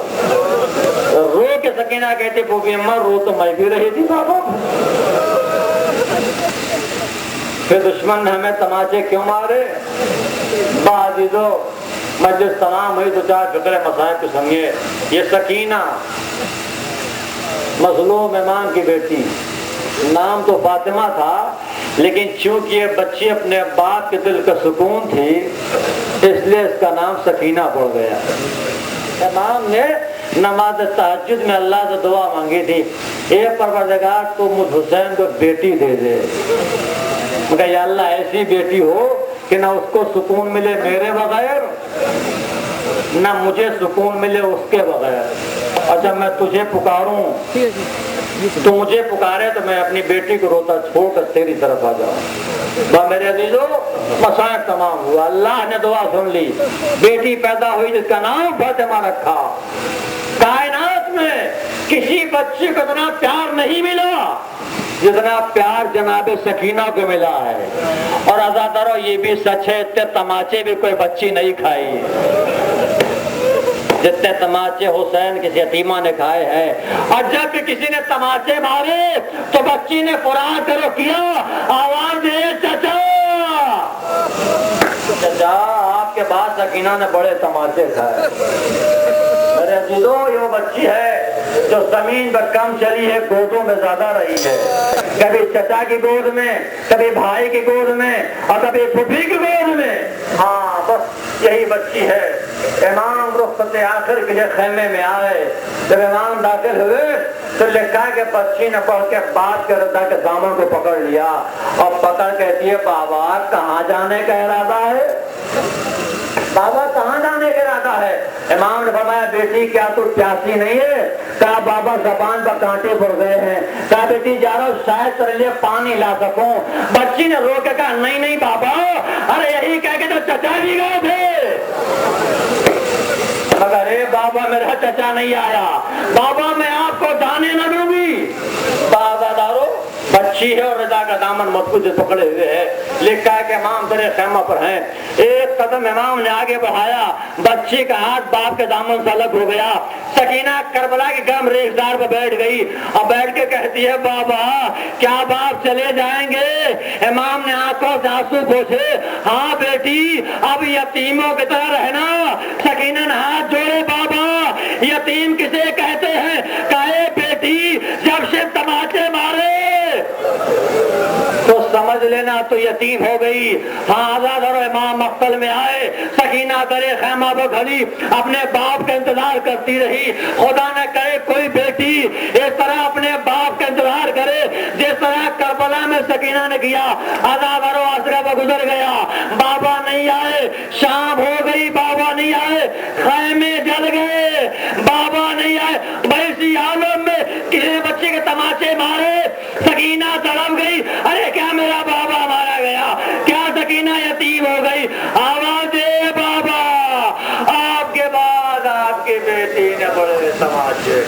رو کے سکینہ کہتی پھوپھی اماں رو تو میں بھی رہی تھی بابا پر، پھر دشمن نے ہمیں تماچے کیوں مارے؟ عزیزو مجلس تمام ہوئی تو 4 فکر مصائب کو سمجھے۔ یہ سکینہ مظلوم امام کی بیٹی، نام تو فاطمہ تھا لیکن چونکہ یہ بچی اپنے باپ کے دل کا سکون تھی اس لیے اس کا نام سکینہ پڑ گیا۔ امام نے نماز تہجد میں اللہ سے دعا مانگی تھی، اے پروردگار تو مجھ حسین کو بیٹی دے دے، مگر یا اللہ ایسی بیٹی ہو کہ نہ اس کو سکون ملے میرے بغیر نہ مجھے سکون ملے اس کے بغیر، اور جب میں تجھے پکاروں تو مجھے پکارے تو میں اپنی بیٹی کو روتا چھوڑ کر تیری طرف آ جاؤں۔ میرے عزیزوں مصائب تمام ہوا، اللہ نے دعا سن لی، بیٹی پیدا ہوئی جس کا نام فاطمہ رکھا۔ کائنات میں کسی بچے کو اتنا پیار نہیں ملا جتنا پیار جناب سکینہ کو ملا ہے، اور عزادارو یہ بھی سچ ہے اتنے تماچے بھی کوئی بچی نہیں کھائی جتنے تماچے حسین کسی یتیمہ نے کھائے ہیں، اور جب بھی کسی نے تماچے مارے تو بچی نے قرآن کرو کیا، آواز دے چچا چچا، آپ کے بعد سکینہ نے بڑے تماچے کھائے۔ میرے عزیزوں یہ وہ بچی ہے جو زمین پر کم چلی ہے گودوں میں زیادہ رہی ہے، کبھی چچا کی گود میں، کبھی بھائی کی گود میں، اور کبھی پھوپھی کی گود میں۔ ہاں بس یہی بچی ہے۔ امام رخصت آخر کے لیے خیمے میں آئے، جب امام داخل ہوئے تو لکھا کہ بچی نے پڑھ کے بات کر رہا کہ دامن کو پکڑ لیا اور پکڑ کہتی ہے بابا کہاں جانے کا ارادہ ہے؟ بابا کہاں جانے کا ارادہ ہے؟ امام نے فرمایا بیٹی کیا تو پیاسی نہیں ہے؟ کہا بابا زبان پر کانٹے پڑ گئے ہیں۔ کہا بیٹی جا رہا ہوں شاید تیرے لیے پانی لا سکوں۔ بچی نے رو کے کہا نہیں نہیں بابا، ارے یہی کہہ کے تو چچا بھی گئے تھے، مگر اے بابا میرا چچا نہیں آیا، بابا میں آپ کو جانے نہ دوں گی۔ بابا دارو بچی ہے اور رضا کا دامن مضبوط سے پکڑے ہوئے ہے، لکھا ہے کہ امام تیرے خیمہ پر ہیں۔ ایک قدم امام نے آگے بڑھایا، بچی کا ہاتھ باپ کے دامن سے الگ ہو گیا۔ سکینہ کربلا کی گرم ریزدار پر بیٹھ گئی اور بیٹھ کے کہتی ہے بابا کیا باپ چلے جائیں گے؟ امام نے آنکھوں سے آنسو پوچھے، ہاں بیٹی اب یتیموں کی طرح رہنا۔ سکینہ نے ہاتھ جوڑے، بابا یتیم کسے کہتے ہیں؟ کہے بیٹی جب سے تماچے مارے تو سمجھ لے لینا تو یتیم ہو گئی. ہاں آزاد اور امام مقتل میں آئے, سکینہ درے خیمہ پہ کھڑی اپنے باپ کا انتظار کرتی رہی. خدا نہ کرے کوئی بیٹی اس طرح اپنے باپ کا انتظار کرے جس طرح کربلا میں سکینہ نے کیا. آزاد اور آسرا پہ گزر گیا, بابا نہیں آئے, شام ہو گئی, بابا نہیں آئے, خیمے جل گئے, بابا نہیں آئے. ایسی عالم میں کسی بچے کے تماچے مارے, سکینہ تڑپ گئی, ارے کیا میرا بابا مارا گیا, کیا سکینہ یتیم ہو گئی. آواز دے بابا, آپ کے بعد آپ کی بیٹی نے بڑے تماچے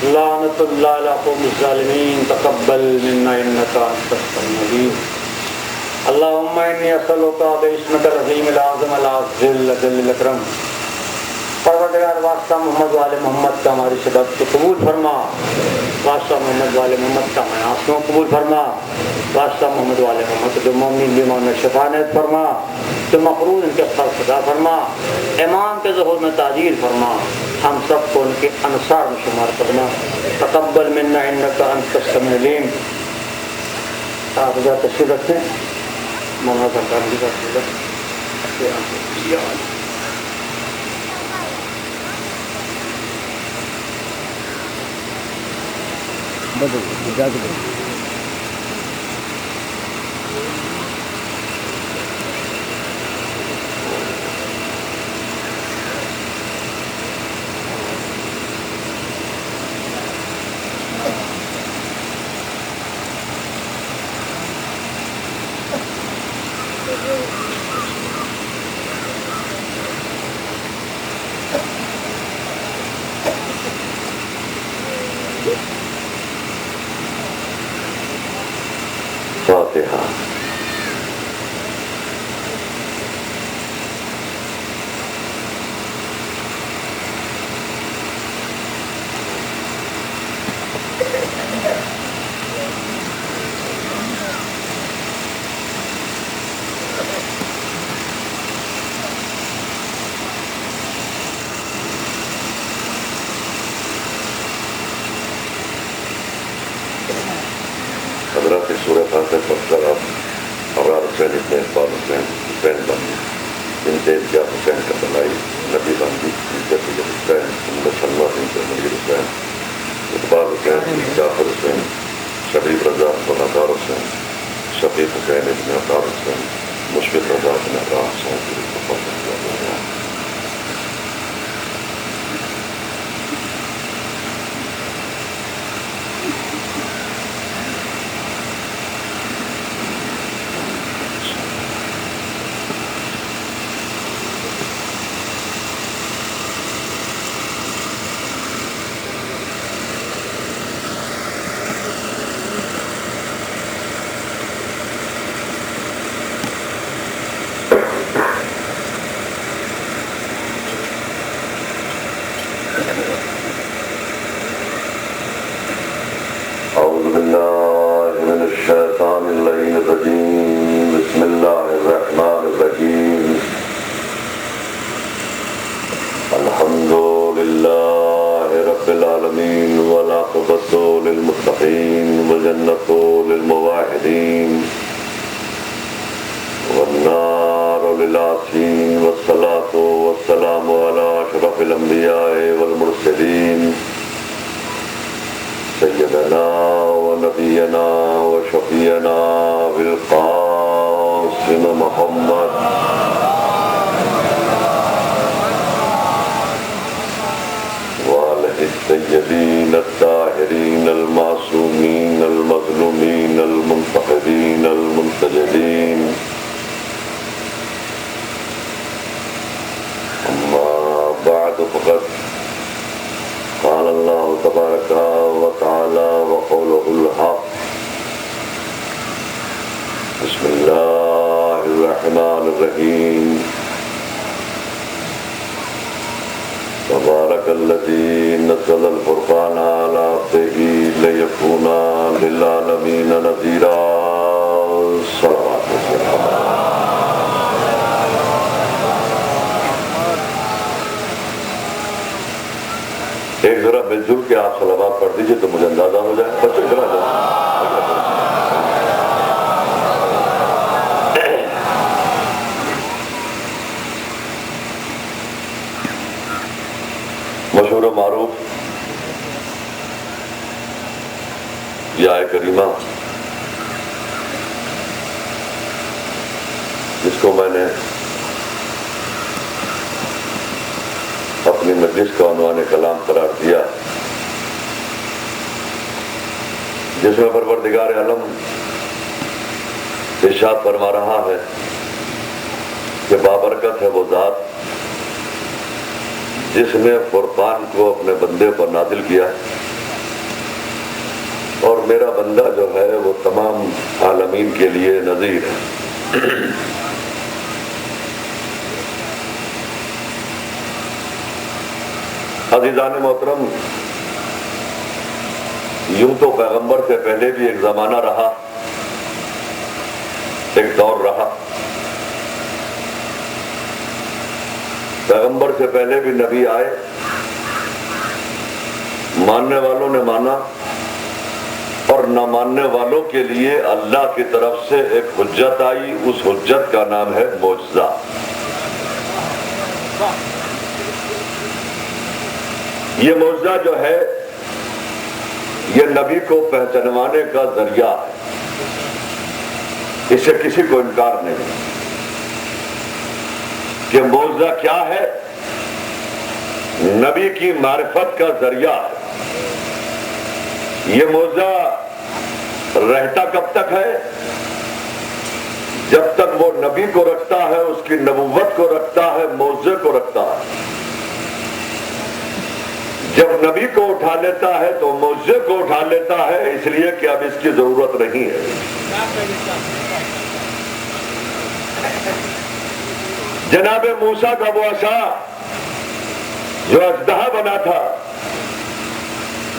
لعنت اللہ علی قوم الظالمین. تقبل منا انک انت السمیع العلیم. اللہم انی اسألک باسمک العظیم الاعظم الجل الاکرم. پروردگار واسطہ محمد والے محمد کا ہماری شدت کو قبول فرما, واسطہ محمد والے محمد کا ہمیں آنسوں قبول فرما, واسطہ محمد والے محمد جو مومن بیمار میں شفا نصیب فرما, جو مقروض ان کے فرض صدا فرما, امام کے ظہور میں تاجیر فرما, ہم سب کو ان کے انصار میں شمار کرنا. تقبل منا انک انت السمیع العلیم. آپ حضرات تشریف رکھیں, مولانا سرکار جی کا فاتحہ. حضرات سورہ فاتحہ پڑھ اب ابرار حسین ابن اقبال حسین, حسین بندی بنت ابتیاز حسین کا بنائی, نبی بندی بنت سید حسین, محمد شلوہ بنت منیر حسین, اقبال حسین, جعفر حسین, شبیب رضا بنادار حسین, شفیق حسین ابن عطار حسین, مشفق رضا بن عطار حسین. حضور کہ آپ صلوات پڑھ دیجئے تو مجھے اندازہ ہو جائے. بچوں چلا جاؤ. مشہور و معروف یہ آیہ کریمہ جس کو میں نے اپنی مجلس کا عنوان کلام قرار دیا، جس میں پروردگار عالم ارشاد فرما رہا ہے کہ بابرکت ہے وہ ذات جس نے فرقان کو اپنے بندے پر نازل کیا اور میرا بندہ جو ہے وہ تمام عالمین کے لیے نذیر ہے. عزیزان محترم، یوں تو پیغمبر سے پہلے بھی ایک زمانہ رہا، ایک دور رہا. پیغمبر سے پہلے بھی نبی آئے، ماننے والوں نے مانا اور نہ ماننے والوں کے لیے اللہ کی طرف سے ایک حجت آئی. اس حجت کا نام ہے معجزہ. یہ معجزہ جو ہے یہ نبی کو پہچانوانے کا ذریعہ ہے، اس سے کسی کو انکار نہیں کہ معجزہ کیا ہے. نبی کی معرفت کا ذریعہ ہے. یہ معجزہ رہتا کب تک ہے؟ جب تک وہ نبی کو رکھتا ہے، اس کی نبوت کو رکھتا ہے، معجزے کو رکھتا ہے. جب نبی کو اٹھا لیتا ہے تو معجزے کو اٹھا لیتا ہے، اس لیے کہ اب اس کی ضرورت نہیں ہے. جناب موسیٰ کا وہ عصا جو اژدہا بنا تھا،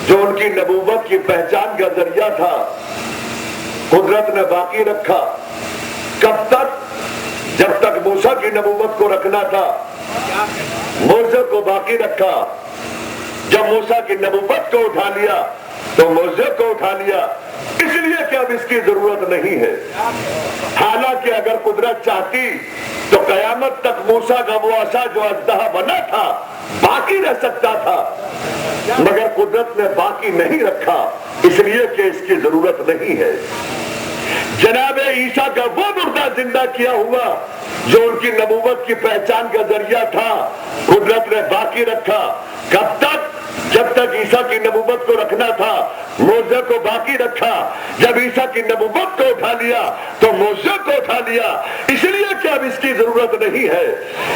جو ان کی نبوت کی پہچان کا ذریعہ تھا، قدرت نے باقی رکھا. کب تک؟ جب تک موسیٰ کی نبوت کو رکھنا تھا، معجزے کو باقی رکھا. جب موسیٰ کی نبوت کو اٹھا لیا تو معجزے کو اٹھا لیا، اس لیے کہ اب اس کی ضرورت نہیں ہے. حالانکہ اگر قدرت چاہتی تو قیامت تک موسیٰ کا وہ عصا جو اژدہا بنا تھا باقی رہ سکتا تھا، مگر قدرت نے باقی نہیں رکھا، اس لیے کہ اس کی ضرورت نہیں ہے. جناب عیسیٰ کا وہ مردہ زندہ کیا ہوا جو ان کی نبوت کی پہچان کا ذریعہ تھا، قدرت نے باقی رکھا. کب تک؟ جب تک عیسیٰ کی نبوت کو رکھنا تھا، معجزے کو باقی رکھا. جب عیسیٰ کی نبوت کو اٹھا لیا تو معجزے کو اٹھا لیا، اس لیے کہ اب اس کی ضرورت نہیں ہے.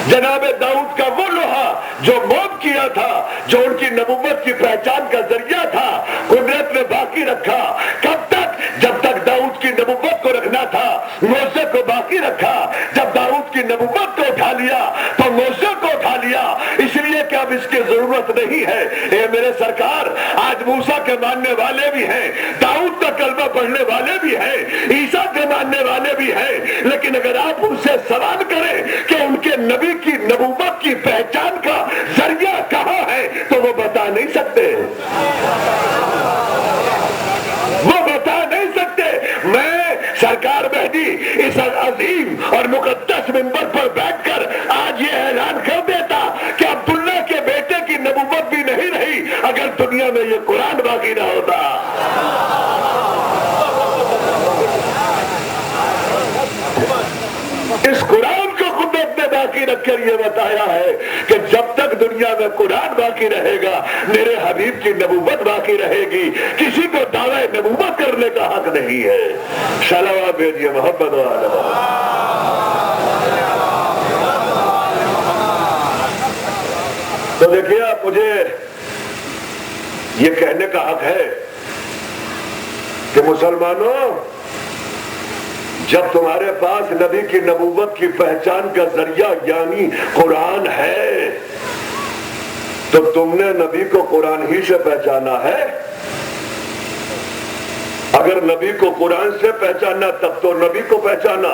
جناب داؤد کا وہ لوہا جو موت کیا تھا، جو ان کی نبوت کی پہچان کا ذریعہ تھا، قدرت نے باقی رکھا. کب تک؟ جب تک داؤد کی نبوت کو رکھنا تھا، معجزے کو باقی رکھا. جب داؤد کی نبوت کو اٹھا لیا تو معجزے کو اٹھا لیا، اس لیے کہ اب اس کی ضرورت نہیں ہے. اے میرے سرکار، آج موسیٰ کے ماننے والے بھی ہیں، داؤد کا کلمہ پڑھنے والے بھی ہیں، عیسیٰ کے ماننے والے بھی ہیں، لیکن اگر آپ ان سے سوال کریں کہ ان کے نبی کی نبوت کی پہچان کا ذریعہ کہاں ہے تو وہ بتا نہیں سکتے. وہ بتا نہیں سکتے. میں سرکار مہدی اس عظیم اور مقدس منبر پر بیٹھ کر آج یہ اعلان کر دیتا کہ عبداللہ کے بیٹے کی نبوت بھی نہیں رہی اگر دنیا میں یہ قرآن باقی نہ ہوتا. اس قرآن کو قدرت نے باقی رکھ کر یہ بتایا ہے کہ جب تک دنیا میں قرآن باقی رہے گا، میرے حبیب کی نبوت باقی رہے گی. کسی کو دعوی نبوت کرنے کا حق نہیں ہے. صلوات بھیجیے محمد و آل محمد. تو دیکھیے، آپ مجھے یہ کہنے کا حق ہے کہ مسلمانوں، جب تمہارے پاس نبی کی نبوت کی پہچان کا ذریعہ یعنی قرآن ہے تو تم نے نبی کو قرآن ہی سے پہچانا ہے. اگر نبی کو قرآن سے پہچانا تب تو نبی کو پہچانا.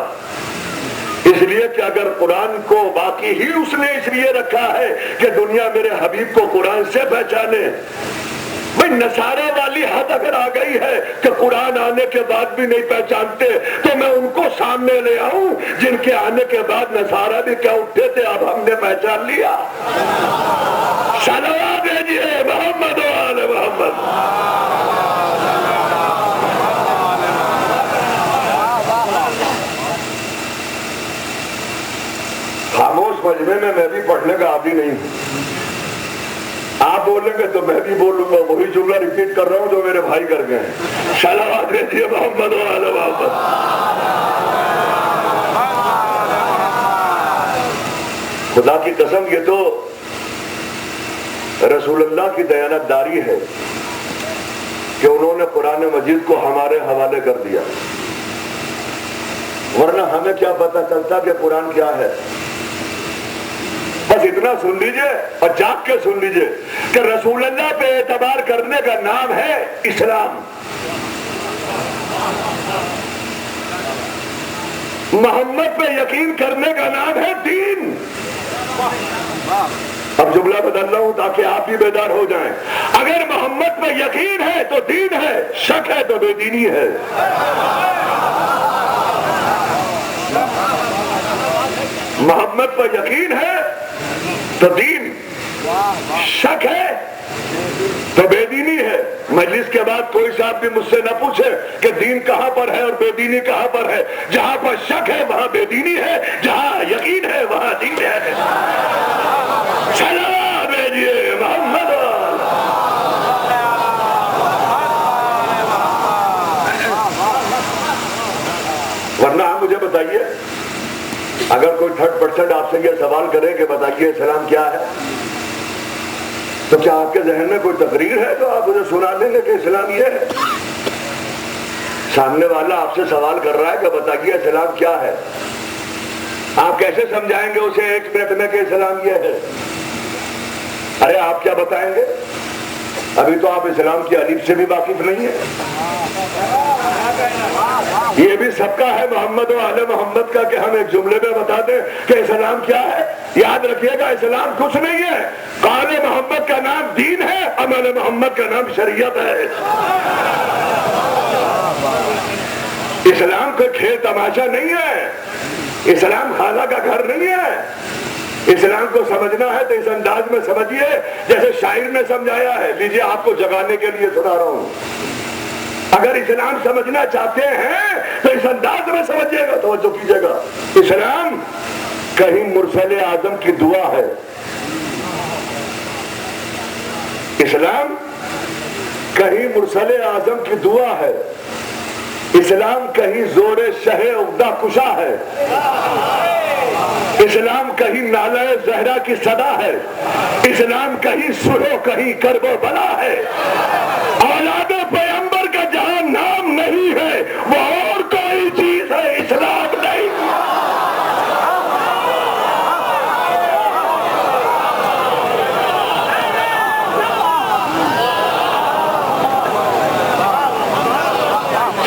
اس لیے کہ اگر قرآن کو باقی ہی اس نے اس لیے رکھا ہے کہ دنیا میرے حبیب کو قرآن سے پہچانے. نصارہ والی حد اگر آ گئی ہے کہ قرآن آنے کے بعد بھی نہیں پہچانتے، تو میں ان کو سامنے لے آؤں جن کے آنے کے بعد نصارہ بھی کیا اٹھے تھے، اب ہم نے پہچان لیا۔ صلوات بھیجیے محمد و آل محمد۔ خاموش مجمع میں بھی پڑھنے کا عادی نہیں ہوں، آپ بولیں گے تو میں بھی بولوں گا، وہی جملہ ریپیٹ کر رہا ہوں جو میرے بھائی کر گئے ہیں۔ صلوات بھیجیے محمد و آل محمد۔ خدا کی قسم یہ تو رسول اللہ کی دیانت داری ہے کہ انہوں نے قرآن مجید کو ہمارے حوالے کر دیا، ورنہ ہمیں کیا پتہ چلتا کہ قرآن کیا ہے۔ بس اتنا سن لیجئے اور جاگ کے سن لیجئے کہ رسول اللہ پہ اعتبار کرنے کا نام ہے اسلام، محمد پہ یقین کرنے کا نام ہے دین۔ اب جملہ بدل رہا ہوں تاکہ آپ بھی بیدار ہو جائیں۔ اگر محمد پہ یقین ہے تو دین ہے، شک ہے تو بے دینی ہے۔ محمد پہ یقین ہے تو دین، شک ہے تو بے دینی ہے۔ مجلس کے بعد کوئی صاحب بھی مجھ سے نہ پوچھے کہ دین کہاں پر ہے اور بے دینی کہاں پر ہے۔ جہاں پر شک ہے وہاں بے دینی ہے، جہاں یقین ہے وہاں دین ہے۔ سلام بھیجیے محمد۔ ورنہ آپ مجھے بتائیے، اگر کوئی 30% آپ سے یہ سوال کرے کہ بتائیے اسلام کیا ہے، تو کیا آپ کے ذہن میں کوئی تقریر ہے تو آپ مجھے سنا دیں گے کہ اسلام یہ ہے؟ سامنے والا آپ سے سوال کر رہا ہے کہ بتائیے اسلام کیا ہے، آپ کیسے سمجھائیں گے اسے 1 منٹ میں کہ اسلام یہ ہے؟ ارے آپ کیا بتائیں گے؟ ابھی تو آپ اسلام کی الف سے بھی واقف نہیں ہیں۔ یہ بھی سب کا ہے محمد و آل محمد کا کہ ہم ایک جملے میں بتا دیں کہ اسلام کیا ہے۔ یاد رکھیے گا، اسلام کچھ نہیں ہے، قول محمد کا نام دین ہے، عمل محمد کا نام شریعت ہے۔ اسلام کوئی کھیل تماشا نہیں ہے، اسلام خانہ کا گھر نہیں ہے۔ اسلام کو سمجھنا ہے تو اس انداز میں سمجھیے جیسے شاعر نے سمجھایا ہے۔ لیجیے آپ کو جگانے کے لیے سنا رہا ہوں۔ اگر اسلام سمجھنا چاہتے ہیں تو اس انداز میں سمجھیے گا، توجہ کیجیے گا۔ اسلام کہیں مرسل اعظم کی دعا ہے، اسلام کہیں مرسل اعظم کی دعا ہے، اسلام کہیں زور شہ عقدہ کشا ہے، اسلام کہیں نالہ زہرا کی صدا ہے، اسلام کہیں سرو کہیں کرب و بلا ہے۔ اولاد پیغمبر کا جہاں نام نہیں ہے وہ اور کوئی چیز ہے، اسلام نہیں۔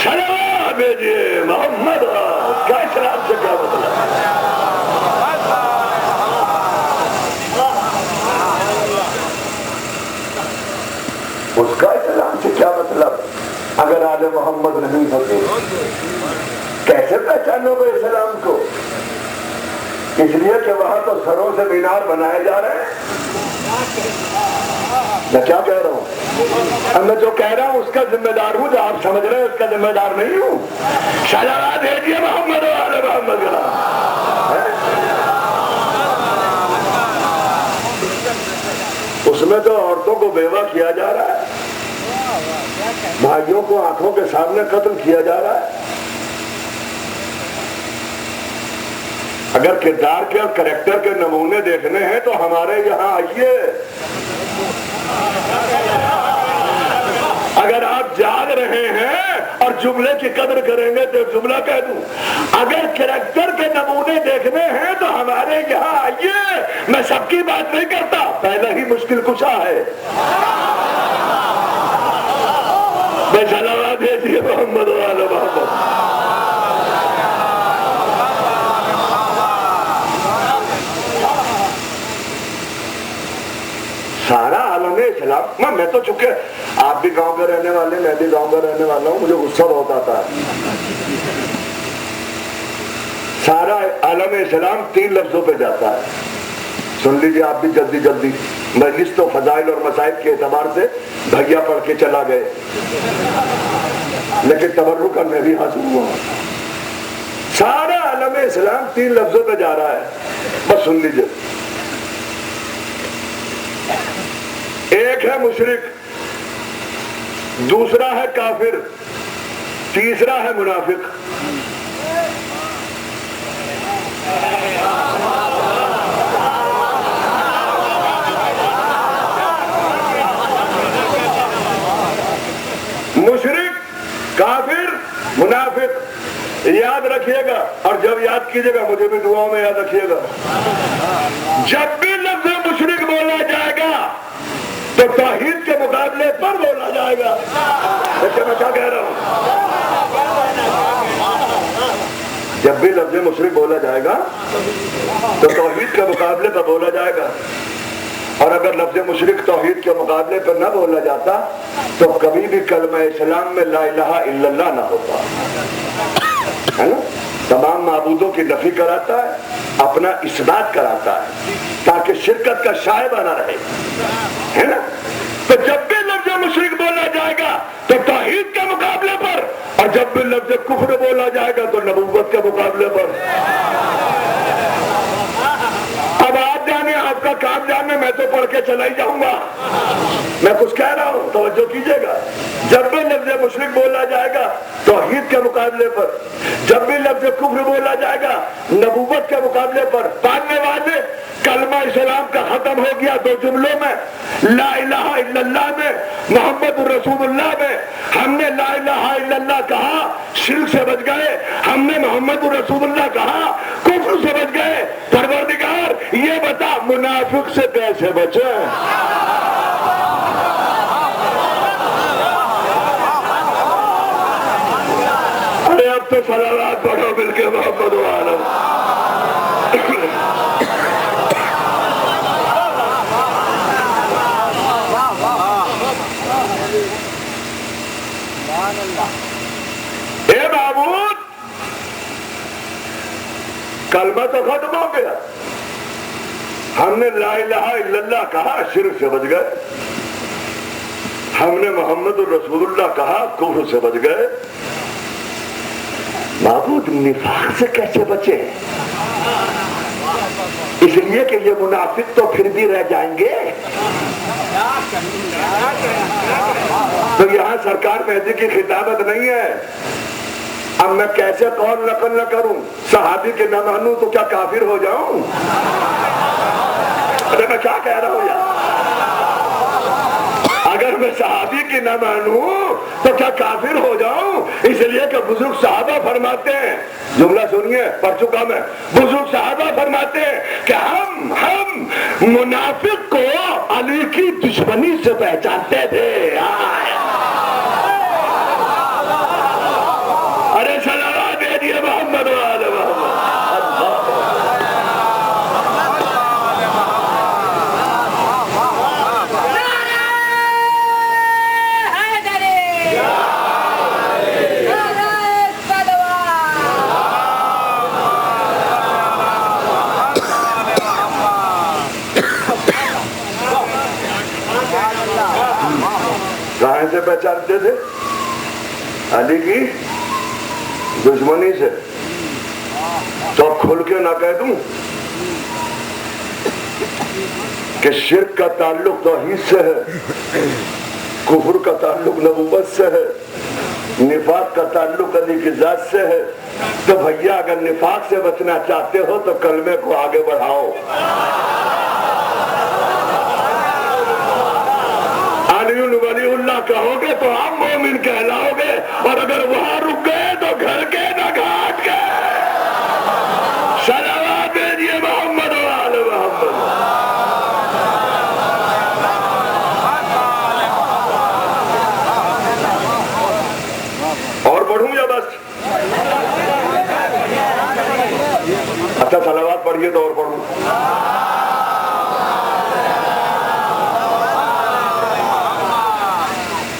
سلام بھیجیے محمد کا اسلام سے کیا مطلب؟ اس کا اسلام سے کیا مطلب؟ اگر آل محمد نہیں ہوتے کیسے پہچانو گے اسلام کو؟ اس لیے کہ وہاں تو سروں سے مینار بنائے جا رہے ہیں۔ میں کیا کہہ رہا ہوں؟ اب میں جو کہہ رہا ہوں اس کا ذمہ دار ہوں، جو آپ سمجھ رہے ہیں اس کا ذمہ دار نہیں ہوں۔ صلوات بھیجیے محمد و آل محمد۔ اس میں تو عورتوں کو بیوہ کیا جا رہا ہے، بھائیوں کو آنکھوں کے سامنے قتل کیا جا رہا ہے۔ اگر کردار کے اور کریکٹر کے نمونے دیکھنے ہیں تو ہمارے یہاں آئیے۔ اگر آپ جاگ رہے ہیں اور جملے کی قدر کریں گے تو جملہ کہہ دوں، اگر کریکٹر کے نمونے دیکھنے ہیں تو ہمارے یہاں آئیے۔ میں سب کی بات نہیں کرتا، پہلے ہی مشکل کشا ہے۔ میں صلوات بھیجیے محمد و آل محمد۔ سارا عالم اسلام میں تو چکے آپ بھی گاؤں کے رہنے والے، میں بھی گاؤں کا رہنے والا ہوں، مجھے غصہ بہت آتا ہے۔ سارا عالم اسلام 3 لفظوں پہ جاتا ہے، سن لیجیے آپ بھی جلدی جلدی۔ مجلس تو فضائل اور مصائب کے اعتبار سے بھیا پڑھ کے چلا گئے، لیکن تبرکاً میں بھی حاضر ہوا۔ سارا عالم اسلام 3 لفظوں پہ جا رہا ہے، بس سن لیجیے۔ ایک ہے مشرک، دوسرا ہے کافر، تیسرا ہے منافق۔ مشرک، کافر، منافق، یاد رکھیے گا، اور جب یاد کیجیے گا مجھے بھی دعاؤں میں یاد رکھیے گا۔ جب بھی لفظ مشرک بولا جائے گا تو توحید کے مقابلے پر بولا جائے گا۔ میں کیا کہہ رہا ہوں؟ جب بھی لفظ مشرک بولا جائے گا تو توحید کے مقابلے پر بولا جائے گا، اور اگر لفظ مشرک توحید کے مقابلے پر نہ بولا جاتا تو کبھی بھی کلمہ اسلام میں لا الہ الا اللہ نہ ہوتا، ہے نا؟ تمام معبودوں کی نفی کراتا ہے، اپنا اثبات کراتا ہے تاکہ شرکت کا شائبہ نہ رہے، ہے نا؟ تو جب بھی لفظ مشرک بولا جائے گا تو توحید کے مقابلے پر، اور جب بھی لفظ کفر بولا جائے گا تو نبوت کے مقابلے پر۔ اب آپ جانے، آپ کا کام جانے، میں تو پڑھ کے چلا ہی جاؤں گا، میں کچھ کہہ رہا ہوں توجہ کیجیے گا۔ جب بھی لفظ مشرک بولا جائے گا توحید کے مقابلے پر، جب بھی لفظ کفر بولا جائے گا نبوت کے مقابلے پر۔ پڑھنے والے، کلمہ اسلام کا ختم ہو گیا 2 جملوں میں، لا الہ الا اللہ میں، محمد رسول اللہ میں۔ ہم نے لا الہ الا اللہ کہا، شرک سے بچ گئے، ہم نے محمد رسول اللہ کہا، کفر سے بچ گئے۔ پروردگار یہ بتا منافق سے کیسے بچیں؟ ارے اب تو صلوات پڑھو مل کے محمد عالم۔ اے معبود، کلمہ تو ختم ہو گیا، ہم نے لا الہ الا اللہ کہا، شرک سے بچ گئے، ہم نے محمد رسول اللہ کہا، کفر سے بچ گئے۔ معبود نفاق سے کیسے بچے؟ اس لیے کہ یہ منافق تو پھر بھی رہ جائیں گے۔ تو یہاں سرکار مہدی کی خطابت نہیں ہے۔ اب میں کیسے قول نقل نہ کروں؟ صحابی کے نہ مانوں تو کیا کافر ہو جاؤں؟ ارے میں کیا کہہ رہا ہوں یار؟ اگر میں صحابی کی نہ مانوں تو کیا کافر ہو جاؤں؟ اس لیے کہ بزرگ صحابہ فرماتے ہیں، جملہ سنیے، پڑھ چکا میں، بزرگ صحابہ فرماتے ہیں کہ ہم منافق کو علی کی دشمنی سے پہچانتے تھے۔ ارے صلوات بھیجیے محمد وعلی محمد۔ کہاں سے پہچانتے تھے؟ علی کی دشمنی سے۔ تو کھل کے نہ کہہ دوں کہ شرک کا تعلق توحید سے ہے، کفر کا تعلق نبوت سے ہے، نفاق کا تعلق علی کی ذات سے ہے۔ تو بھیا اگر نفاق سے بچنا چاہتے ہو تو کلمے کو آگے بڑھاؤ۔ ولی اللہ کہو گے تو آپ مومن کہلاؤ گے، اور اگر وہاں رک گئے تو گھر کے نہ گھاٹ کے۔ صلوات بھیجیے محمد وعلی محمد۔ اور پڑھوں یا بس؟ اچھا صلوات پڑھیے تو اور پڑھوں۔